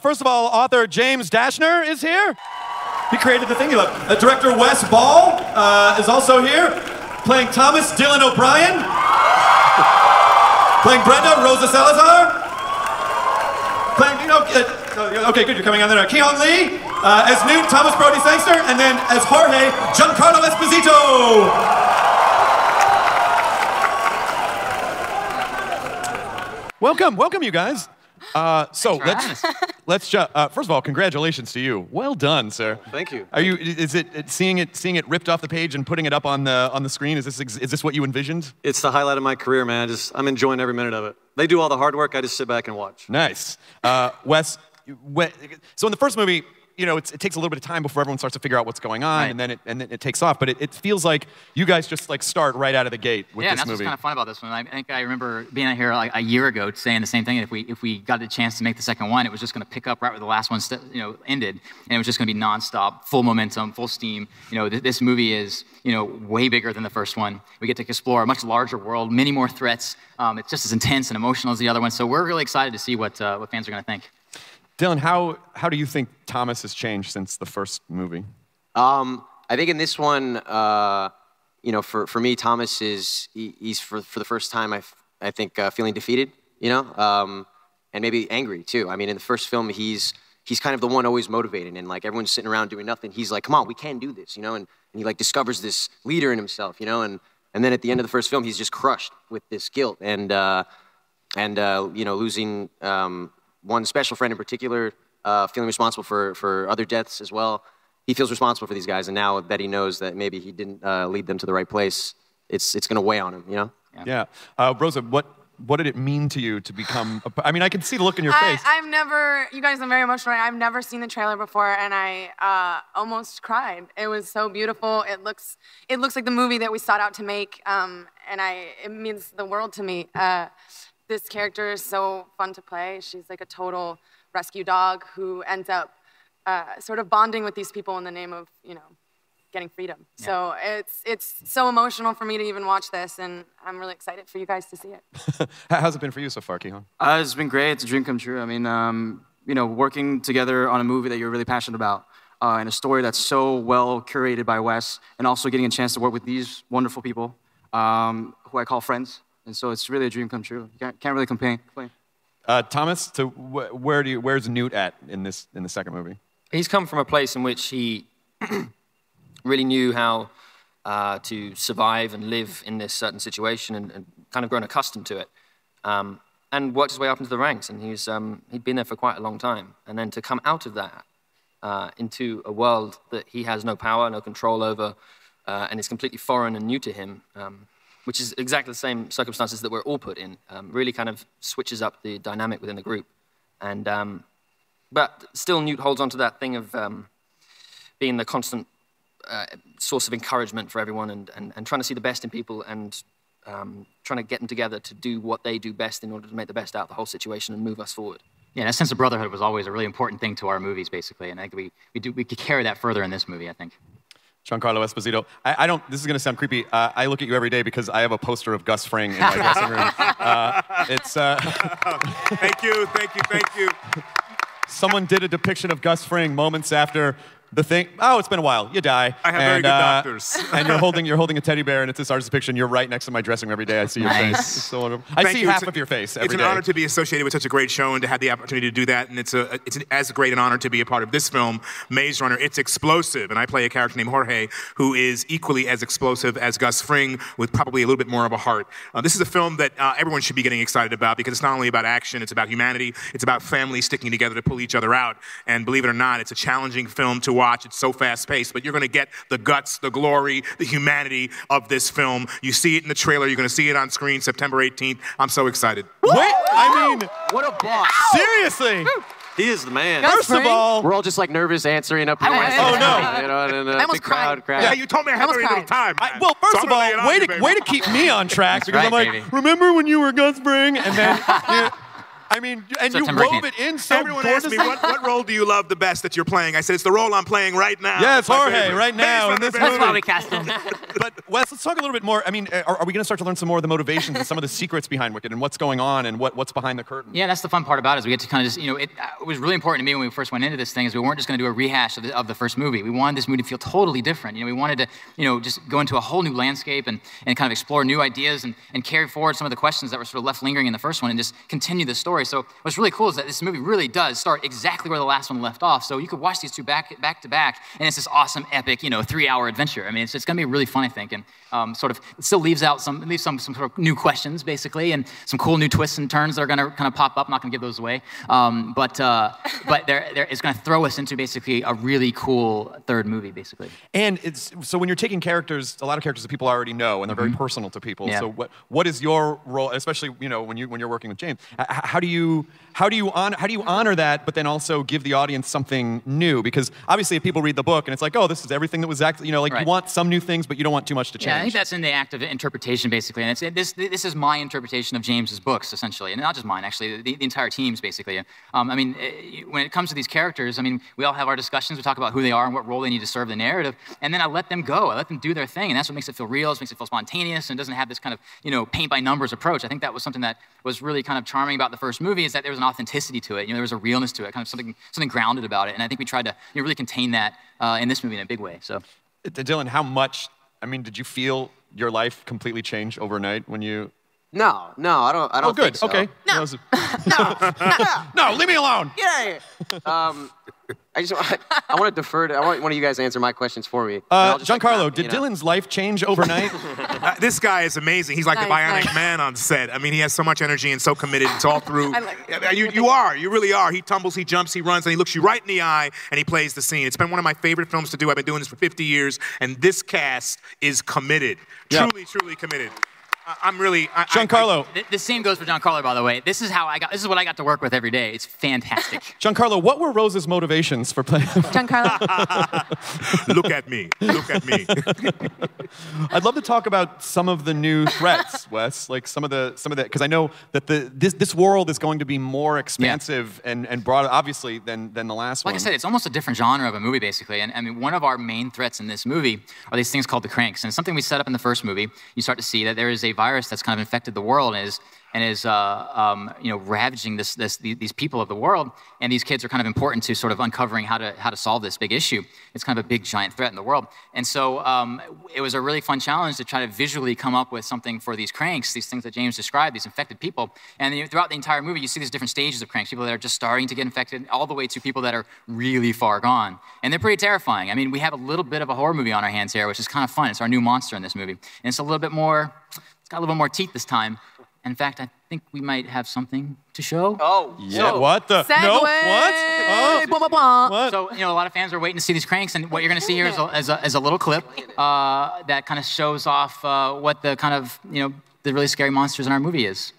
First of all, author James Dashner is here. He created the thing you love. Director Wes Ball is also here, playing Thomas Dylan O'Brien. Playing Brenda, Rosa Salazar. Playing, okay, good, you're coming on there. Ki-Hong Lee, as Newt, Thomas Brodie Sangster, and then as Jorge, Giancarlo Esposito. Welcome, you guys. So let's first of all, congratulations to you. Well done, sir. Thank you. Are you? Is it seeing it ripped off the page and putting it up on the screen? Is this what you envisioned? It's the highlight of my career, man. I'm enjoying every minute of it. They do all the hard work. I just sit back and watch. Nice, Wes. So in the first movie, it takes a little bit of time before everyone starts to figure out what's going on, right. and then it takes off. But it feels like you guys just like start right out of the gate with this movie. Yeah, and that's what's kind of fun about this one. I think I remember being out here like a year ago saying the same thing. If we got the chance to make the second one, it was just going to pick up right where the last one ended, and it was just going to be nonstop, full momentum, full steam. This movie is way bigger than the first one. We get to explore a much larger world, many more threats. It's just as intense and emotional as the other one. So we're really excited to see what fans are going to think. Dylan, how do you think Thomas has changed since the first movie? I think in this one, for me, Thomas he's for the first time, I think feeling defeated, and maybe angry too. I mean, in the first film, he's kind of the one always motivating, and like everyone's sitting around doing nothing. He's like, come on, we can do this, and he like discovers this leader in himself, and then at the end of the first film, he's just crushed with this guilt and losing. One special friend in particular, feeling responsible for other deaths as well. He feels responsible for these guys, and now that he knows that maybe he didn't lead them to the right place, it's going to weigh on him, Yeah. Rosa, what did it mean to you to become? I mean, I can see the look in your face. You guys are very emotional. I've never seen the trailer before, and I almost cried. It was so beautiful. It looks like the movie that we sought out to make, and it means the world to me. This character is so fun to play. She's like a total rescue dog who ends up sort of bonding with these people in the name of, getting freedom. Yeah. So it's so emotional for me to even watch this, and I'm really excited for you guys to see it. How's it been for you so far, Ki-Hong? It's been great. It's a dream come true. I mean, working together on a movie that you're really passionate about, and a story that's so well curated by Wes, and also getting a chance to work with these wonderful people, who I call friends. And so it's really a dream come true. You can't really complain. Thomas, so where's Newt at in the second movie? He's come from a place in which he really knew how to survive and live in this certain situation, and kind of grown accustomed to it, and worked his way up into the ranks. And he'd been there for quite a long time. And then to come out of that into a world that he has no power, no control over, and is completely foreign and new to him. Which is exactly the same circumstances that we're all put in, really kind of switches up the dynamic within the group. And, but still Newt holds on to that thing of being the constant source of encouragement for everyone, and trying to see the best in people, and trying to get them together to do what they do best in order to make the best out of the whole situation and move us forward. Yeah, that sense of brotherhood was always a really important thing to our movies, basically, and I think we could carry that further in this movie, I think. Giancarlo Esposito. I don't, this is going to sound creepy. I look at you every day because I have a poster of Gus Fring in my dressing room. Thank you. Someone did a depiction of Gus Fring moments after the thing. Oh, it's been a while. You die. I have very good doctors. And you're holding a teddy bear, and it's this artist's depiction. You're right next to my dressing room every day. I see your face. It's so wonderful. I see half of your face every day. It's an honor to be associated with such a great show and to have the opportunity to do that. And it's as great an honor to be a part of this film, Maze Runner. It's explosive, and I play a character named Jorge, who is equally as explosive as Gus Fring, with probably a little bit more of a heart. This is a film that everyone should be getting excited about, because it's not only about action, it's about humanity, it's about families sticking together to pull each other out. And believe it or not, it's a challenging film to watch. It's so fast-paced, but you're going to get the guts, the glory, the humanity of this film. You see it in the trailer. You're going to see it on screen September 18th. I'm so excited. Wait, I mean, what a boss. Seriously. He is the man. First of all, we're all just like nervous answering up here. Oh no! And a big crowd. Yeah, you told me I had very little time. Well, first of all, way to keep me on track, because I'm like, remember when you were Gus Fring? And then I mean, and you September wove 18th. it in so Everyone asked me, gorgeously. what role do you love the best that you're playing? I said, it's the role I'm playing right now. Yeah, it's my Jorge favorite. right now in Maze this Runner, movie. That's why we cast him. But Wes, let's talk a little bit more. I mean, are we going to start to learn some more of the motivations and some of the secrets behind Wicked and what's going on and what's behind the curtain? Yeah, that's the fun part about it is we get to kind of just, it was really important to me when we first went into this thing is we weren't just going to do a rehash of the first movie. We wanted this movie to feel totally different. We wanted to, just go into a whole new landscape and kind of explore new ideas and carry forward some of the questions that were sort of left lingering in the first one and just continue the story. So what's really cool is that this movie really does start exactly where the last one left off. So you could watch these two back to back, and it's this awesome, epic, 3-hour adventure. I mean, it's going to be really fun, I think, and sort of it still leaves some sort of new questions, basically, and some cool new twists and turns that are going to kind of pop up. I'm not going to give those away, but it's going to throw us into basically a really cool third movie, basically. And so when you're taking characters, a lot of characters that people already know, and they're very personal to people. Yeah. So what is your role, especially when you're working with James? How do you honor that, but then also give the audience something new? Because obviously, if people read the book and it's like, oh, this is everything that was exactly, you Right. want some new things, but you don't want too much to change. Yeah, I think that's in the act of interpretation, basically. And this is my interpretation of James's books, essentially, and not just mine, actually, the entire team's, basically. I mean, when it comes to these characters, I mean, we all have our discussions. We talk about who they are and what role they need to serve the narrative, and then I let them go. I let them do their thing, and that's what makes it feel real. It makes it feel spontaneous, and doesn't have this kind of, paint by numbers approach. I think that was something that was really kind of charming about the first movie, is that there was an authenticity to it. There was a realness to it, kind of something grounded about it, and I think we tried to really contain that in this movie in a big way. So. Dylan, how much? I mean, did you feel your life completely change overnight when you? No, I don't good. think so. Okay. No. No, leave me alone. Yeah. I want to defer to. I want one of you guys to answer my questions for me. I'll just, Giancarlo, did Dylan's life change overnight? This guy is amazing. He's like the bionic man on set. I mean, he has so much energy and so committed. It's all through. You really are. He tumbles, he jumps, he runs, and he looks you right in the eye, and he plays the scene. It's been one of my favorite films to do. I've been doing this for 50 years, and this cast is committed. Yeah. Truly committed. I'm really. Giancarlo. The same goes for Giancarlo, by the way. This is what I got to work with every day. It's fantastic. Giancarlo, what were Rose's motivations for playing? Giancarlo. Look at me. I'd love to talk about some of the new threats, Wes. Like some of the, because I know that this world is going to be more expansive and broader, obviously, than the last one. Like I said, it's almost a different genre of a movie, basically. And I mean, one of our main threats in this movie are these things called the cranks. And it's something we set up in the first movie. You start to see that there is a virus that's kind of infected the world and is ravaging these people of the world. And these kids are kind of important to sort of uncovering how to solve this big issue. It's kind of a big giant threat in the world. And so it was a really fun challenge to try to visually come up with something for these cranks, these things that James described, these infected people. And throughout the entire movie, you see these different stages of cranks, people that are just starting to get infected, all the way to people that are really far gone. And they're pretty terrifying. I mean, we have a little bit of a horror movie on our hands here, which is kind of fun. It's our new monster in this movie. And it's a little bit more, it's got a little bit more teeth this time. In fact, I think we might have something to show. Oh, yeah. What the? Segue. No. What? Oh. What? So, a lot of fans are waiting to see these cranks, and what you're going to see here is a little clip that kind of shows off what the kind of, the really scary monsters in our movie is.